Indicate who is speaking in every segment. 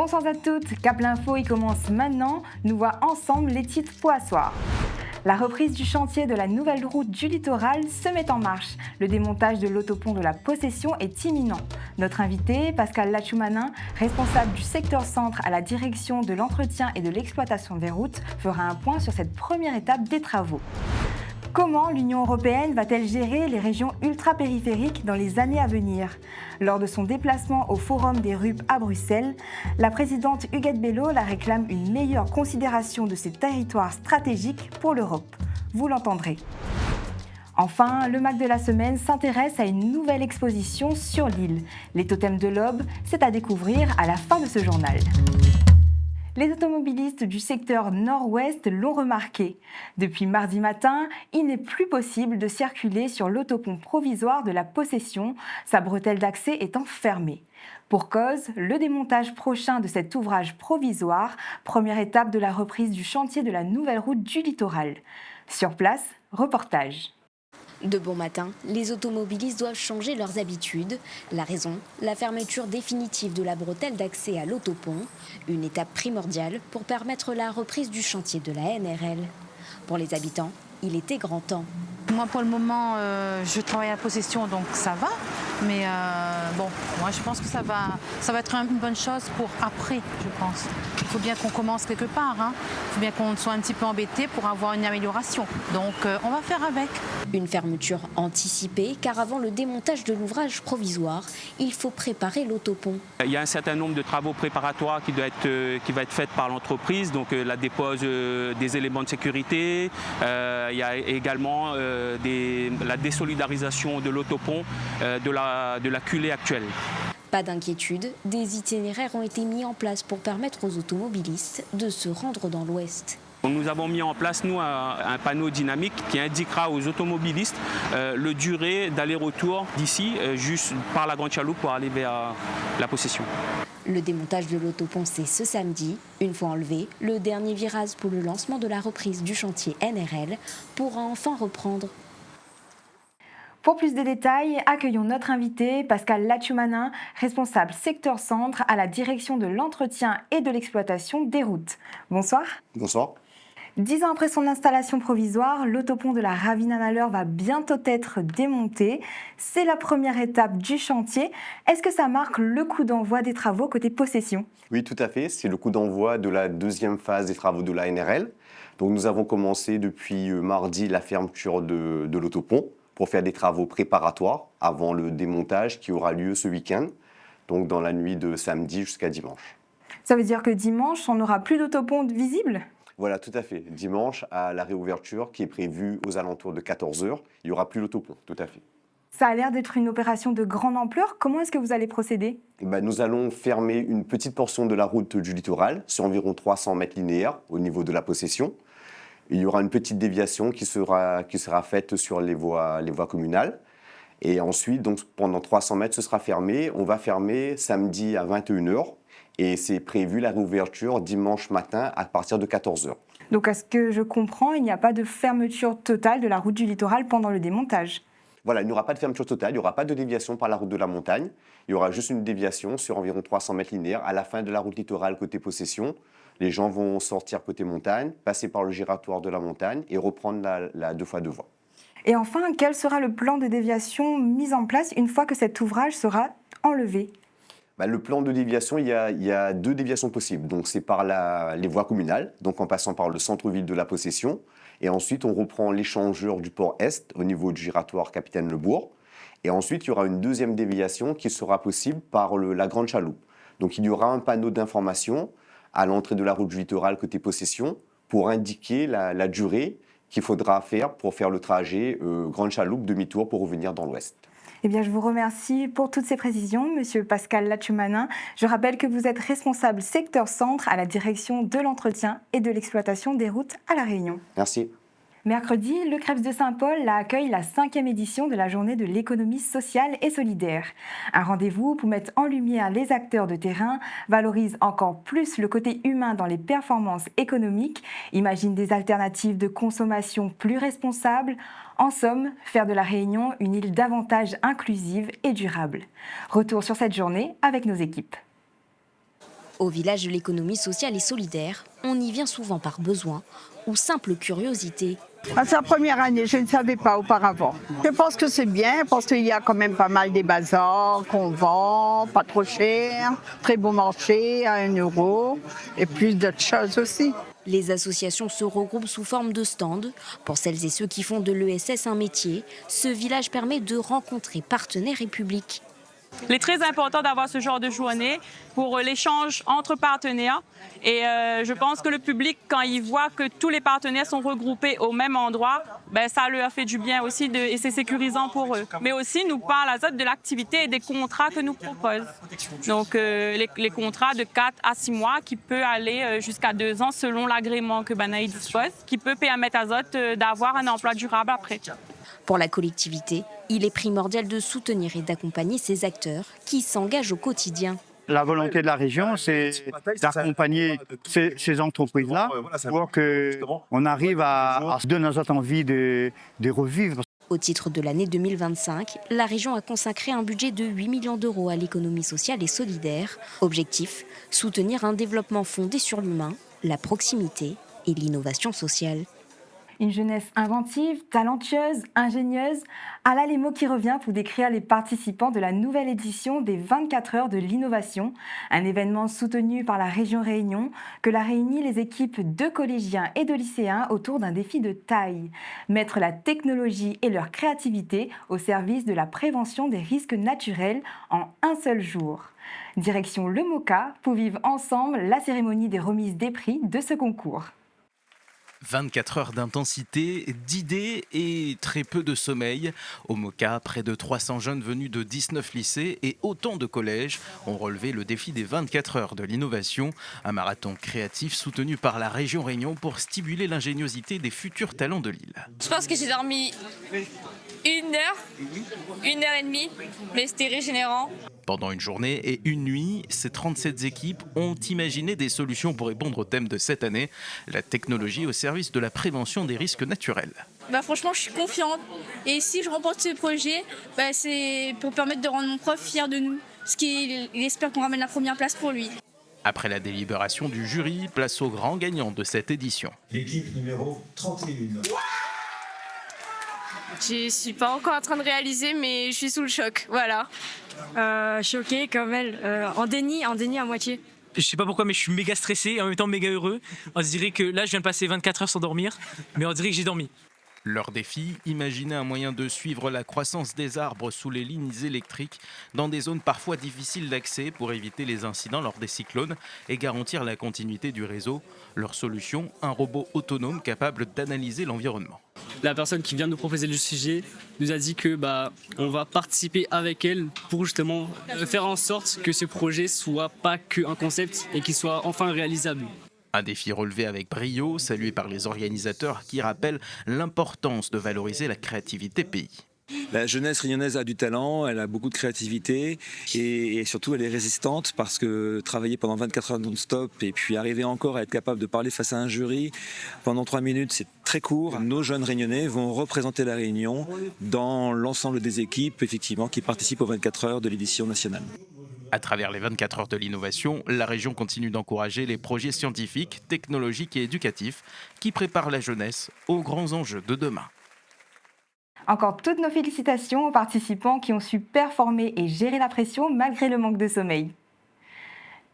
Speaker 1: Bonsoir à toutes, Cap l'Info, il commence maintenant. Nous voit ensemble les titres poissoirs. La reprise du chantier de la nouvelle route du littoral se met en marche. Le démontage de l'autopont de la Possession est imminent. Notre invité, Pascal Lachoumanin, responsable du secteur centre à la direction de l'entretien et de l'exploitation des routes, fera un point sur cette première étape des travaux. Comment l'Union européenne va-t-elle gérer les régions ultra-périphériques dans les années à venir ? Lors de son déplacement au Forum des RUP à Bruxelles, la présidente Huguette Bello la réclame une meilleure considération de ces territoires stratégiques pour l'Europe. Vous l'entendrez. Enfin, le MAC de la semaine s'intéresse à une nouvelle exposition sur l'île. Les totems de l'Aube, c'est à découvrir à la fin de ce journal. Les automobilistes du secteur nord-ouest l'ont remarqué. Depuis mardi matin, il n'est plus possible de circuler sur l'autopont provisoire de la Possession, sa bretelle d'accès étant fermée. Pour cause, le démontage prochain de cet ouvrage provisoire, première étape de la reprise du chantier de la nouvelle route du littoral. Sur place, reportage.
Speaker 2: De bon matin, les automobilistes doivent changer leurs habitudes. La raison, la fermeture définitive de la bretelle d'accès à l'autopont, une étape primordiale pour permettre la reprise du chantier de la NRL. Pour les habitants, il était grand temps.
Speaker 3: Moi, pour le moment, je travaille à Possession, donc ça va. Mais bon, moi, je pense que ça va être une bonne chose pour après, je pense. Il faut bien qu'on commence quelque part. Il faut bien qu'on soit un petit peu embêté pour avoir une amélioration. Donc, on va faire avec.
Speaker 2: Une fermeture anticipée, car avant le démontage de l'ouvrage provisoire, il faut préparer l'autopont.
Speaker 4: Il y a un certain nombre de travaux préparatoires qui va être fait par l'entreprise, donc la dépose des éléments de sécurité. Il y a également la désolidarisation de l'autopont de la culée actuelle.
Speaker 2: Pas d'inquiétude, des itinéraires ont été mis en place pour permettre aux automobilistes de se rendre dans l'ouest.
Speaker 4: Nous avons mis en place, nous, un panneau dynamique qui indiquera aux automobilistes le durée d'aller-retour d'ici, juste par la Grande Chaloupe pour aller vers la Possession.
Speaker 2: Le démontage de l'autopont, c'est ce samedi. Une fois enlevé, le dernier virage pour le lancement de la reprise du chantier NRL pourra enfin reprendre.
Speaker 1: Pour plus de détails, accueillons notre invité, Pascal Lachoumanin, responsable secteur centre à la direction de l'entretien et de l'exploitation des routes. Bonsoir.
Speaker 5: Bonsoir.
Speaker 1: 10 ans après son installation provisoire, l'autopont de la Ravine-à-Malheur va bientôt être démonté. C'est la première étape du chantier. Est-ce que ça marque le coup d'envoi des travaux côté Possession ?
Speaker 5: Oui, tout à fait. C'est le coup d'envoi de la deuxième phase des travaux de la NRL. Donc nous avons commencé depuis mardi la fermeture de l'autopont pour faire des travaux préparatoires avant le démontage qui aura lieu ce week-end, donc dans la nuit de samedi jusqu'à dimanche.
Speaker 1: Ça veut dire que dimanche, on n'aura plus d'autopont visible ?
Speaker 5: Voilà, tout à fait. Dimanche, à la réouverture qui est prévue aux alentours de 14h, il n'y aura plus l'autopont, tout à fait.
Speaker 1: Ça a l'air d'être une opération de grande ampleur. Comment est-ce que vous allez procéder ?
Speaker 5: Nous allons fermer une petite portion de la route du littoral, sur environ 300 mètres linéaires au niveau de la Possession. Il y aura une petite déviation qui sera faite sur les voies communales. Et ensuite, donc, pendant 300 mètres, ce sera fermé. On va fermer samedi à 21h. Et c'est prévu la réouverture dimanche matin à partir de 14h.
Speaker 1: Donc, à ce que je comprends, il n'y a pas de fermeture totale de la route du littoral pendant le démontage.
Speaker 5: Voilà, il n'y aura pas de fermeture totale, il n'y aura pas de déviation par la route de la montagne. Il y aura juste une déviation sur environ 300 mètres linéaires à la fin de la route littorale côté Possession. Les gens vont sortir côté montagne, passer par le giratoire de la montagne et reprendre la 2x2 voies.
Speaker 1: Et enfin, quel sera le plan de déviation mis en place une fois que cet ouvrage sera enlevé ?
Speaker 5: Le plan de déviation, il y a deux déviations possibles. Donc, c'est par les voies communales, donc en passant par le centre-ville de la Possession. Et ensuite, on reprend l'échangeur du port Est au niveau du giratoire Capitaine Lebourg. Et ensuite, il y aura une deuxième déviation qui sera possible par la Grande Chaloupe. Donc, il y aura un panneau d'information à l'entrée de la route du littoral côté Possession pour indiquer la durée qu'il faudra faire pour faire le trajet Grande Chaloupe demi-tour pour revenir dans l'ouest.
Speaker 1: Eh bien, je vous remercie pour toutes ces précisions, Monsieur Pascal Lachoumanin. Je rappelle que vous êtes responsable secteur centre à la direction de l'entretien et de l'exploitation des routes à La Réunion.
Speaker 5: Merci.
Speaker 1: Mercredi, le Crêpes de Saint-Paul accueille la 5e édition de la journée de l'économie sociale et solidaire. Un rendez-vous pour mettre en lumière les acteurs de terrain, valorise encore plus le côté humain dans les performances économiques, imagine des alternatives de consommation plus responsables. En somme, faire de La Réunion une île davantage inclusive et durable. Retour sur cette journée avec nos équipes.
Speaker 2: Au village de l'économie sociale et solidaire, on y vient souvent par besoin ou simple curiosité.
Speaker 6: À sa première année, je ne savais pas auparavant. Je pense que c'est bien parce qu'il y a quand même pas mal des bazars qu'on vend, pas trop cher, très bon marché à 1 € et plus d'autres choses aussi.
Speaker 2: Les associations se regroupent sous forme de stands. Pour celles et ceux qui font de l'ESS un métier, ce village permet de rencontrer partenaires et publics.
Speaker 7: Il est très important d'avoir ce genre de journée pour l'échange entre partenaires. Et je pense que le public, quand il voit que tous les partenaires sont regroupés au même endroit, ça leur fait du bien aussi et c'est sécurisant pour eux. Mais aussi, nous parle Azote de l'activité et des contrats que nous propose. Donc les contrats de 4 à 6 mois qui peut aller jusqu'à 2 ans selon l'agrément que Banaï dispose, qui peut permettre à Azote d'avoir un emploi durable après.
Speaker 2: Pour la collectivité, il est primordial de soutenir et d'accompagner ces acteurs qui s'engagent au quotidien.
Speaker 8: La volonté de la région, c'est d'accompagner ces entreprises-là pour qu'on arrive à se donner envie de revivre.
Speaker 2: Au titre de l'année 2025, la région a consacré un budget de 8 millions d'euros à l'économie sociale et solidaire. Objectif, soutenir un développement fondé sur l'humain, la proximité et l'innovation sociale.
Speaker 1: Une jeunesse inventive, talentueuse, ingénieuse. Voilà les mots qui reviennent pour décrire les participants de la nouvelle édition des 24 heures de l'innovation, un événement soutenu par la région Réunion que la réunit les équipes de collégiens et de lycéens autour d'un défi de taille. Mettre la technologie et leur créativité au service de la prévention des risques naturels en un seul jour. Direction le MOCA pour vivre ensemble la cérémonie des remises des prix de ce concours.
Speaker 9: 24 heures d'intensité, d'idées et très peu de sommeil. Au MOCA, près de 300 jeunes venus de 19 lycées et autant de collèges ont relevé le défi des 24 heures de l'innovation, un marathon créatif soutenu par la région Réunion pour stimuler l'ingéniosité des futurs talents de l'île.
Speaker 10: Je pense que j'ai dormi 1 heure, 1 heure et demie, mais c'était régénérant.
Speaker 9: Pendant une journée et une nuit, ces 37 équipes ont imaginé des solutions pour répondre au thème de cette année, la technologie au service de la prévention des risques naturels.
Speaker 10: Franchement, je suis confiante. Et si je remporte ce projet, c'est pour permettre de rendre mon prof fier de nous. Parce qu'il espère qu'on ramène la première place pour lui.
Speaker 9: Après la délibération du jury, place au grand gagnant de cette édition.
Speaker 11: L'équipe numéro 31.
Speaker 10: Je suis pas encore en train de réaliser, mais je suis sous le choc, voilà.
Speaker 12: Choquée comme elle, en déni à moitié.
Speaker 13: Je sais pas pourquoi, mais je suis méga stressé et en même temps méga heureux. On se dirait que là, je viens de passer 24 heures sans dormir, mais on dirait que j'ai dormi.
Speaker 9: Leur défi, imaginer un moyen de suivre la croissance des arbres sous les lignes électriques dans des zones parfois difficiles d'accès pour éviter les incidents lors des cyclones et garantir la continuité du réseau. Leur solution, un robot autonome capable d'analyser l'environnement.
Speaker 13: La personne qui vient de nous proposer le sujet nous a dit que on va participer avec elle pour justement faire en sorte que ce projet soit pas qu'un concept et qu'il soit enfin réalisable.
Speaker 9: Un défi relevé avec brio, salué par les organisateurs qui rappellent l'importance de valoriser la créativité pays.
Speaker 14: La jeunesse réunionnaise a du talent, elle a beaucoup de créativité et surtout elle est résistante parce que travailler pendant 24 heures non-stop et puis arriver encore à être capable de parler face à un jury pendant 3 minutes, c'est très court. Nos jeunes réunionnais vont représenter la Réunion dans l'ensemble des équipes effectivement, qui participent aux 24 heures de l'édition nationale.
Speaker 9: À travers les 24 heures de l'innovation, la région continue d'encourager les projets scientifiques, technologiques et éducatifs qui préparent la jeunesse aux grands enjeux de demain.
Speaker 1: Encore toutes nos félicitations aux participants qui ont su performer et gérer la pression malgré le manque de sommeil.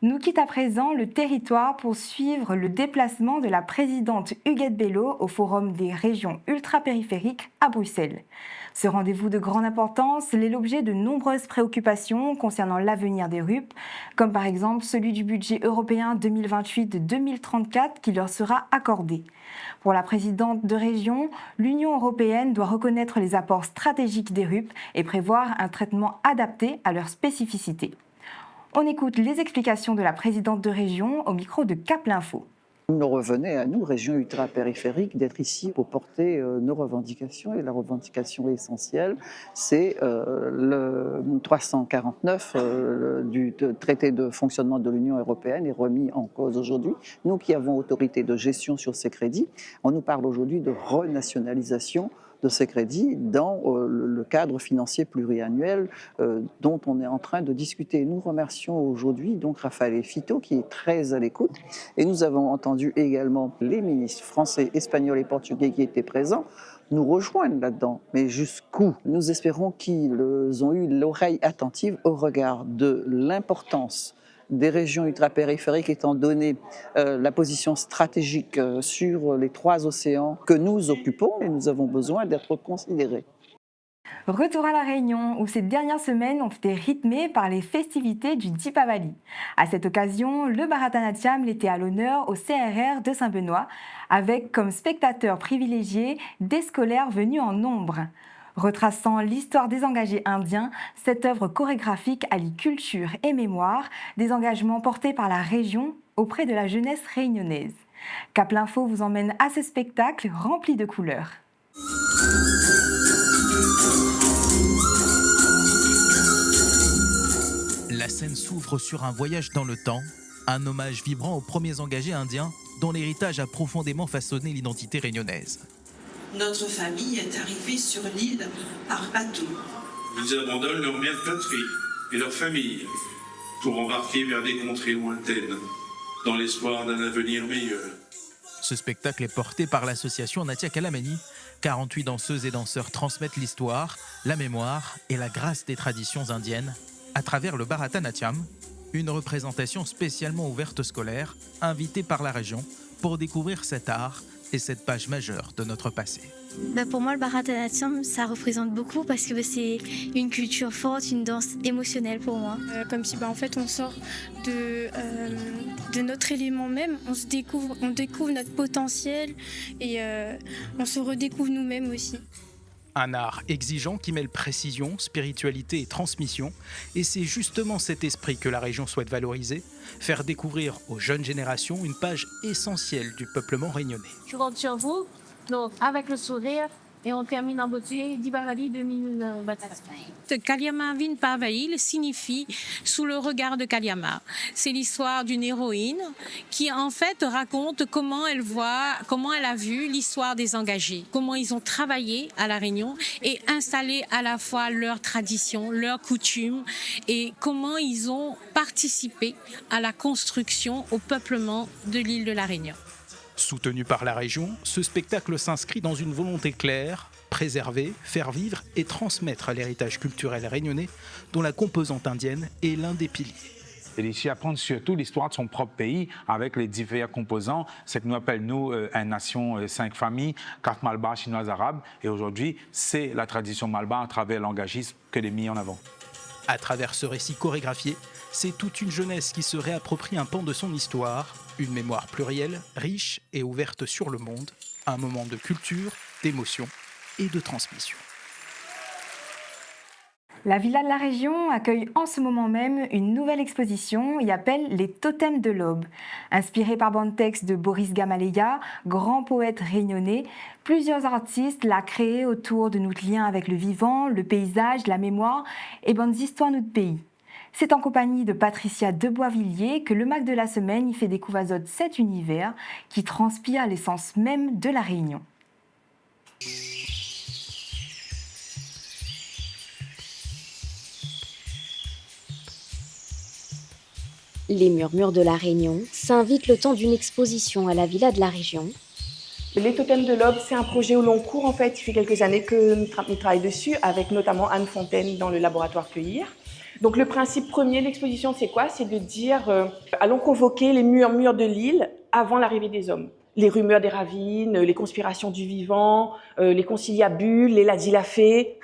Speaker 1: Nous quitte à présent le territoire pour suivre le déplacement de la présidente Huguette Bello au Forum des régions ultra-périphériques à Bruxelles. Ce rendez-vous de grande importance est l'objet de nombreuses préoccupations concernant l'avenir des RUP, comme par exemple celui du budget européen 2028-2034 qui leur sera accordé. Pour la présidente de région, l'Union européenne doit reconnaître les apports stratégiques des RUP et prévoir un traitement adapté à leurs spécificités. On écoute les explications de la présidente de région au micro de Cap l'Info.
Speaker 15: Il nous revenait à nous, régions ultra-périphériques, d'être ici pour porter nos revendications. Et la revendication essentielle, c'est le 349 du traité de fonctionnement de l'Union européenne est remis en cause aujourd'hui. Nous qui avons autorité de gestion sur ces crédits, on nous parle aujourd'hui de renationalisation de ces crédits dans le cadre financier pluriannuel dont on est en train de discuter. Nous remercions aujourd'hui donc Raphaël Fito qui est très à l'écoute et nous avons entendu également les ministres français, espagnols et portugais qui étaient présents nous rejoindre là-dedans. Mais jusqu'où? Nous espérons qu'ils ont eu l'oreille attentive au regard de l'importance des régions ultrapériphériques étant donné la position stratégique sur les 3 océans que nous occupons et nous avons besoin d'être considérés.
Speaker 1: Retour à La Réunion, où ces dernières semaines ont été rythmées par les festivités du Deepavali. À cette occasion, le Bharatanatyam était à l'honneur au CRR de Saint-Benoît, avec comme spectateurs privilégiés des scolaires venus en nombre. Retraçant l'histoire des engagés indiens, cette œuvre chorégraphique allie culture et mémoire, des engagements portés par la région auprès de la jeunesse réunionnaise. Cap l'Info vous emmène à ce spectacle rempli de couleurs.
Speaker 9: La scène s'ouvre sur un voyage dans le temps, un hommage vibrant aux premiers engagés indiens dont l'héritage a profondément façonné l'identité réunionnaise.
Speaker 16: Notre famille est arrivée sur l'île par bateau.
Speaker 17: Ils abandonnent leur mère patrie et leur famille pour embarquer vers des contrées lointaines, dans l'espoir d'un avenir meilleur.
Speaker 9: Ce spectacle est porté par l'association Natia Kalamani. 48 danseuses et danseurs transmettent l'histoire, la mémoire et la grâce des traditions indiennes à travers le Bharatanatyam, une représentation spécialement ouverte aux scolaires, invités par la région pour découvrir cet art et cette page majeure de notre passé.
Speaker 18: Pour moi, le Bharatanatyam, ça représente beaucoup parce que c'est une culture forte, une danse émotionnelle pour moi.
Speaker 10: Comme si en fait on sort de notre élément même, on découvre notre potentiel et on se redécouvre nous-mêmes aussi.
Speaker 9: Un art exigeant qui mêle précision, spiritualité et transmission. Et c'est justement cet esprit que la région souhaite valoriser, faire découvrir aux jeunes générations une page essentielle du peuplement réunionnais.
Speaker 19: Je compte sur vous, donc avec le sourire, et on termine en beauté Deepavali 2025.
Speaker 20: Kalyama Vin Pavail signifie sous le regard de Kalyama. C'est l'histoire d'une héroïne qui en fait raconte comment elle a vu l'histoire des engagés, comment ils ont travaillé à La Réunion et installé à la fois leurs traditions, leurs coutumes et comment ils ont participé à la construction, au peuplement de l'île de La Réunion.
Speaker 9: Soutenu par la région, ce spectacle s'inscrit dans une volonté claire, préserver, faire vivre et transmettre l'héritage culturel réunionnais dont la composante indienne est l'un des piliers.
Speaker 21: Et ici apprendre surtout l'histoire de son propre pays avec les divers composants, ce que nous appelons une nation 5 familles, 4 malbars chinois arabes. Et aujourd'hui, c'est la tradition malbar à travers l'engagisme qu'elle est mise en avant.
Speaker 9: À travers ce récit chorégraphié, c'est toute une jeunesse qui se réapproprie un pan de son histoire, une mémoire plurielle, riche et ouverte sur le monde, un moment de culture, d'émotion et de transmission.
Speaker 1: La Villa de la Région accueille en ce moment même une nouvelle exposition et appelle les Totems de l'Aube. Inspirée par bande texte de Boris Gamaleya, grand poète réunionnais, plusieurs artistes l'ont créé autour de notre lien avec le vivant, le paysage, la mémoire et bandes histoires de notre pays. C'est en compagnie de Patricia Deboisvilliers que le Mac de la semaine y fait découvrir cet univers qui transpire l'essence même de la Réunion.
Speaker 2: Les murmures de la Réunion s'invitent le temps d'une exposition à la Villa de la Région.
Speaker 22: Les Totems de l'Aube, c'est un projet au long cours en fait. Il fait quelques années que nous travaillons dessus, avec notamment Anne Fontaine dans le laboratoire Cueillir. Donc le principe premier de l'exposition, c'est quoi? C'est de dire, allons convoquer les murmures de l'île avant l'arrivée des hommes. Les rumeurs des ravines, les conspirations du vivant, les conciliabules, les ladilafés,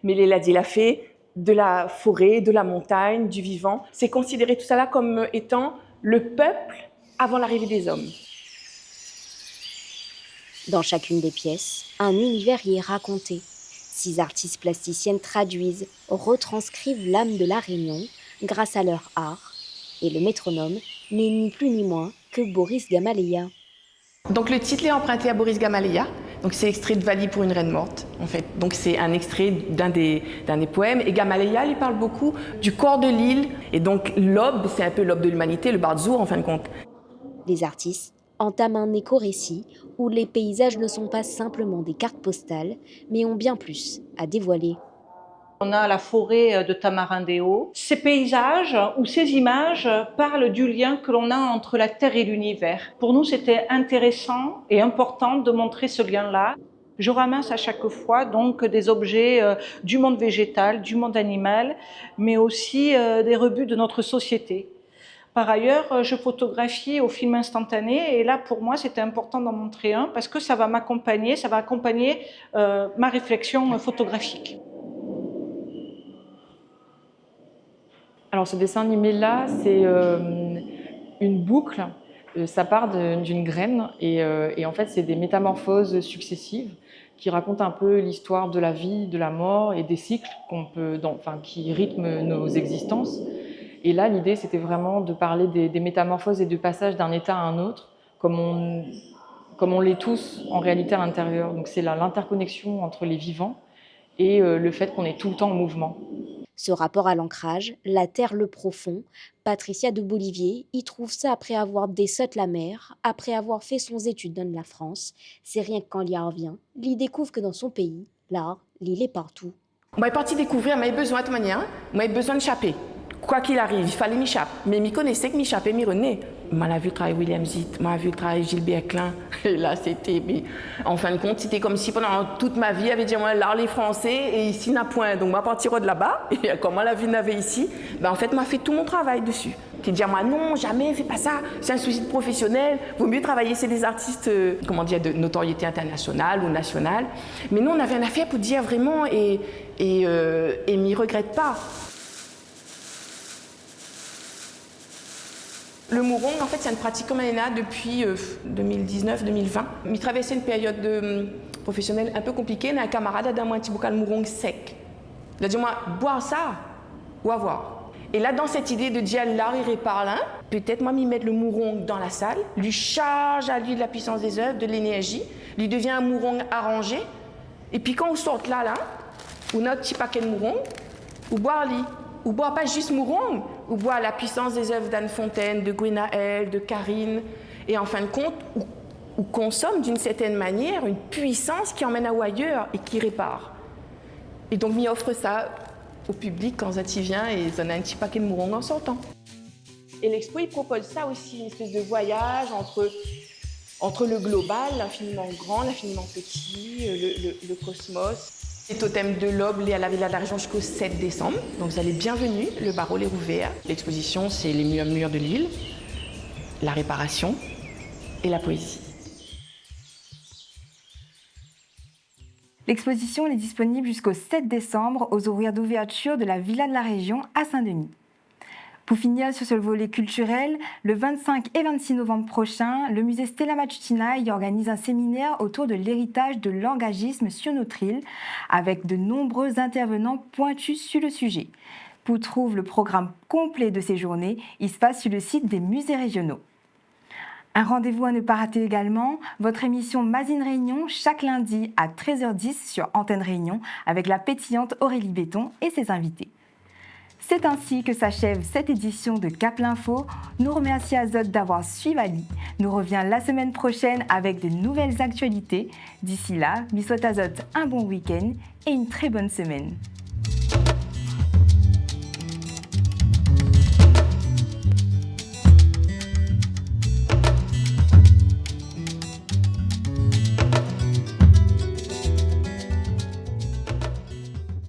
Speaker 22: mais les ladilafés de la forêt, de la montagne, du vivant. C'est considérer tout ça là comme étant le peuple avant l'arrivée des hommes.
Speaker 2: Dans chacune des pièces, un univers y est raconté. 6 artistes plasticiennes traduisent, retranscrivent l'âme de la Réunion grâce à leur art. Et le métronome n'est ni plus ni moins que Boris Gamaleya.
Speaker 22: Donc le titre est emprunté à Boris Gamaleya. Donc c'est extrait de Vali pour une reine morte, en fait. Donc c'est un extrait d'un des poèmes. Et Gamaleya, il parle beaucoup du corps de l'île. Et donc l'aube, c'est un peu l'aube de l'humanité, le Barzour en fin de compte.
Speaker 2: Les artistes entame un éco-récit où les paysages ne sont pas simplement des cartes postales, mais ont bien plus à dévoiler.
Speaker 3: On a la forêt de Tamarindéo. Ces paysages ou ces images parlent du lien que l'on a entre la Terre et l'univers. Pour nous, c'était intéressant et important de montrer ce lien-là. Je ramasse à chaque fois donc des objets du monde végétal, du monde animal, mais aussi des rebuts de notre société. Par ailleurs, je photographie au film instantané et là, pour moi, c'était important d'en montrer un parce que ça va m'accompagner, ça va accompagner ma réflexion photographique.
Speaker 4: Alors ce dessin animé-là, c'est une boucle, ça part d'une graine et en fait, c'est des métamorphoses successives qui racontent un peu l'histoire de la vie, de la mort et des cycles qui rythment nos existences. Et là, l'idée, c'était vraiment de parler des métamorphoses et du passage d'un état à un autre, comme on l'est tous en réalité à l'intérieur. Donc c'est l'interconnexion entre les vivants et le fait qu'on est tout le temps en mouvement.
Speaker 2: Ce rapport à l'ancrage, la terre le profond, Patricia de Bolivier y trouve ça après avoir dessotte la mer, après avoir fait son étude dans la France. C'est rien que quand l'y revient, l'y découvre que dans son pays, l'art, l'île est partout.
Speaker 22: Moi, je suis partie découvrir, mais j'ai besoin de manière, moi, j'ai besoin de chapper. Quoi qu'il arrive, il fallait m'échapper. Mais je connaissais que m'échapper, m'y renaît. Moi, j'ai vu le travail William Zitt, moi, j'ai vu le travail Gilbert Klein. Et là, c'était. En fin de compte, c'était comme si pendant toute ma vie, j'avais dit, moi, l'art, les Français, et ici, n'a point. Donc, moi, à partir de là-bas, et comment la vie n'avait ici, en fait, m'a fait tout mon travail dessus. Qui dit, moi, non, jamais, fais pas ça. C'est un souci de professionnel. Vaut mieux travailler, c'est des artistes, de notoriété internationale ou nationale. Mais nous, on avait une affaire pour dire vraiment, et m'y regrette pas. Le mourong, en fait, c'est une pratique comme elle est là depuis 2019-2020. Il traversait une période professionnelle un peu compliquée. Il y a un camarade qui a un petit bocal mourong sec. Il a dit, moi, boire ça ou avoir. Et là, dans cette idée de dire l'art, il répare là, peut-être moi, m'y mettre le mourong dans la salle, lui charge à lui de la puissance des œuvres, de l'énergie, lui devient un mourong arrangé. Et puis quand on sort là, on a un petit paquet de mourong, ou boire lui. Ou boire pas juste mourong, ou boire la puissance des œuvres d'Anne Fontaine, de Gwenaël, de Karine, et en fin de compte, ou consomme d'une certaine manière une puissance qui emmène à ailleurs et qui répare. Et donc, m'y offre ça au public quand Zati vient et ils en a un petit paquet de mourong en sortant. Et l'expo, il propose ça aussi, une espèce de voyage entre le global, l'infiniment grand, l'infiniment petit, le cosmos. C'est au thème de l'Aube à la Villa de la Région jusqu'au 7 décembre. Donc vous allez bienvenue, le barreau est ouvert. L'exposition, c'est les murs de l'île, la réparation et la poésie.
Speaker 1: L'exposition est disponible jusqu'au 7 décembre aux horaires d'ouverture de la Villa de la Région à Saint-Denis. Pour finir sur ce volet culturel, le 25 et 26 novembre prochain, le musée Stella Matutina y organise un séminaire autour de l'héritage de l'engagisme sur notre île, avec de nombreux intervenants pointus sur le sujet. Pour trouver le programme complet de ces journées, il se passe sur le site des musées régionaux. Un rendez-vous à ne pas rater également, votre émission Mazine Réunion chaque lundi à 13h10 sur Antenne Réunion avec la pétillante Aurélie Béton et ses invités. C'est ainsi que s'achève cette édition de Cap l'Info. Nous remercions Azot d'avoir suivi Ali. Nous revient la semaine prochaine avec de nouvelles actualités. D'ici là, Bissot Azot un bon week-end et une très bonne semaine.